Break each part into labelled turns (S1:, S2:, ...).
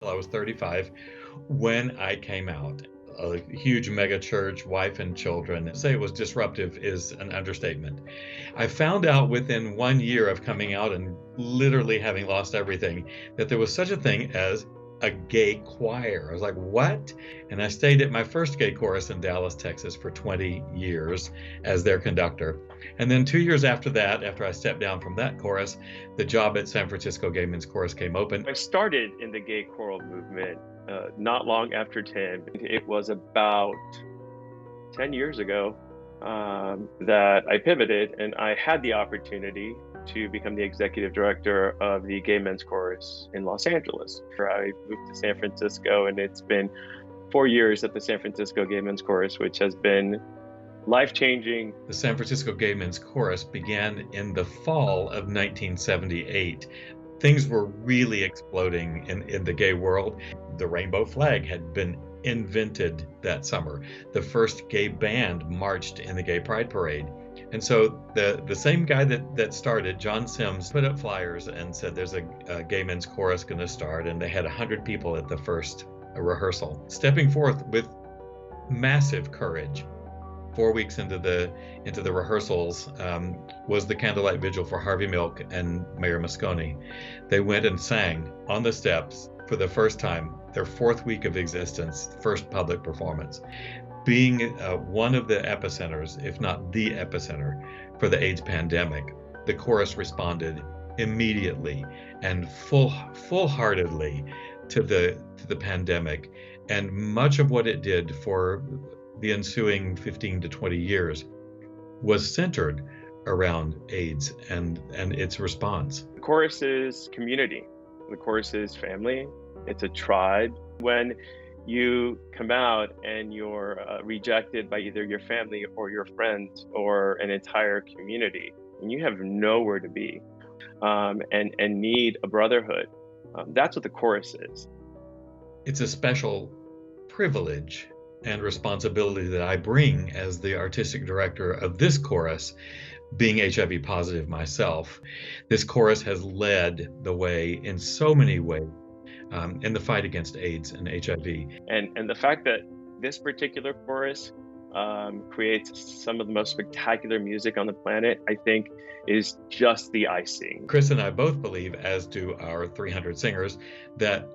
S1: I was 35 when I came out. A huge mega church, wife and children. To say it was disruptive is an understatement. I found out within 1 year of coming out and literally having lost everything that there was such a thing as a gay choir. I was like, what? And I stayed at my first gay chorus in Dallas, Texas for 20 years as their conductor. And then 2 years after that, after I stepped down from that chorus, the job at San Francisco Gay Men's Chorus came open.
S2: I started in the gay choral movement not long after Tim. It was about 10 years ago that I pivoted, and I had the opportunity to become the executive director of the Gay Men's Chorus in Los Angeles. I moved to San Francisco, and it's been 4 years at the San Francisco Gay Men's Chorus, which has been life-changing.
S1: The San Francisco Gay Men's Chorus began in the fall of 1978. Things were really exploding in the gay world. The rainbow flag had been invented that summer. The first gay band marched in the Gay Pride Parade. And so the same guy that started, John Sims, put up flyers and said there's a Gay Men's Chorus going to start, and they had 100 people at the first rehearsal. Stepping forth with massive courage, 4 weeks into the rehearsals, was the candlelight vigil for Harvey Milk and Mayor Moscone. They went and sang on the steps for the first time, their fourth week of existence, first public performance. Being one of the epicenters, if not the epicenter, for the AIDS pandemic, the chorus responded immediately and full-heartedly to the pandemic, and much of what it did for the ensuing 15 to 20 years was centered around AIDS and its response.
S2: The chorus is community. The chorus is family. It's a tribe. When you come out and you're rejected by either your family or your friends or an entire community, and you have nowhere to be, and need a brotherhood, that's what the chorus is.
S1: It's a special privilege and responsibility that I bring as the artistic director of this chorus, being HIV positive myself. This chorus has led the way in so many ways in the fight against AIDS and HIV.
S2: And the fact that this particular chorus creates some of the most spectacular music on the planet, I think, is just the icing.
S1: Chris and I both believe, as do our 300 singers, that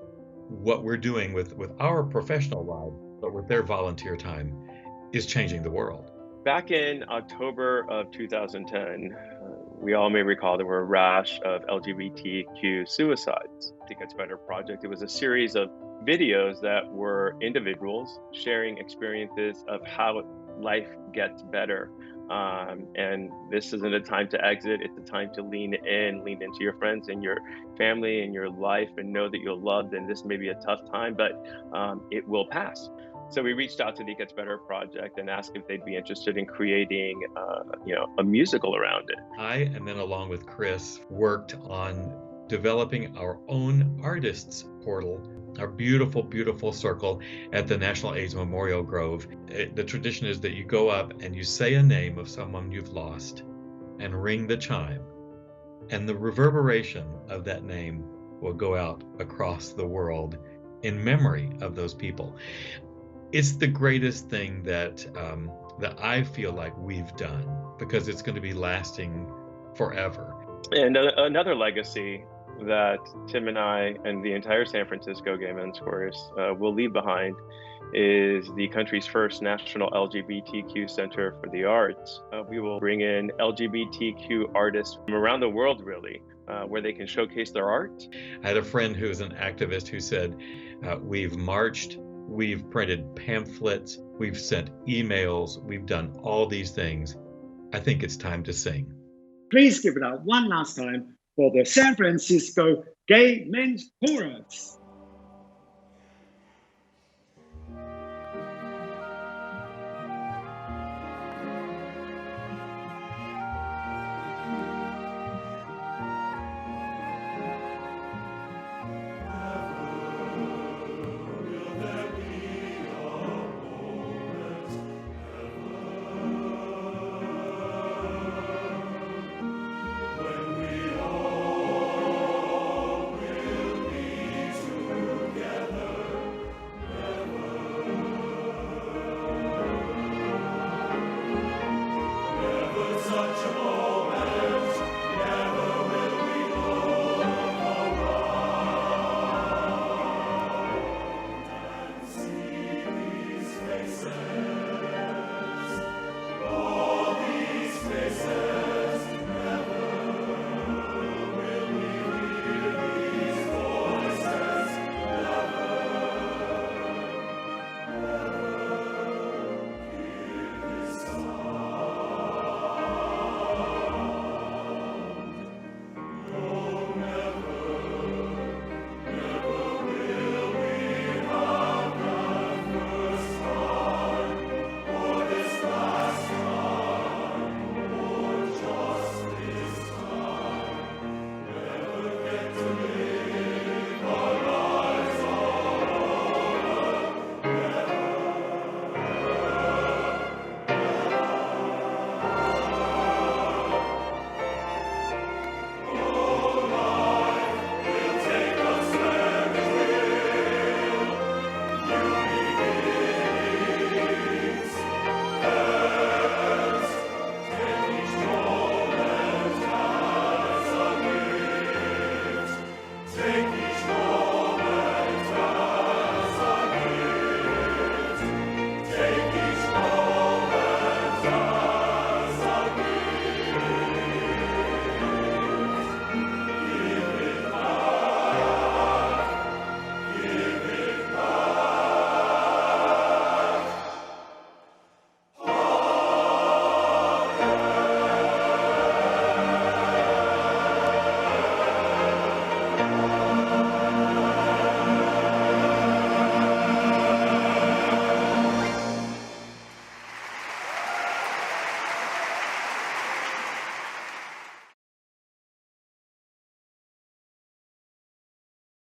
S1: what we're doing with our professional lives, but with their volunteer time, is changing the world.
S2: Back in October of 2010, we all may recall there were a rash of LGBTQ suicides. I think It's Better Project. It was a series of videos that were individuals sharing experiences of how life gets better. And this isn't a time to exit. It's a time to lean into your friends and your family and your life, and know that you're loved. And this may be a tough time, but it will pass. So we reached out to the It Gets Better Project and asked if they'd be interested in creating, a musical around it.
S1: I, and then along with Chris, worked on developing our own artists portal, our beautiful, beautiful circle at the National AIDS Memorial Grove. The tradition is that you go up and you say a name of someone you've lost and ring the chime, and the reverberation of that name will go out across the world in memory of those people. It's the greatest thing that I feel like we've done, because it's going to be lasting forever.
S2: And another legacy that Tim and I and the entire San Francisco Gay Men's Chorus will leave behind is the country's first national LGBTQ Center for the Arts. We will bring in LGBTQ artists from around the world, really, where they can showcase their art.
S1: I had a friend who's an activist who said, we've marched, we've printed pamphlets, we've sent emails, we've done all these things. I think it's time to sing.
S3: Please give it up one last time for the San Francisco Gay Men's Chorus.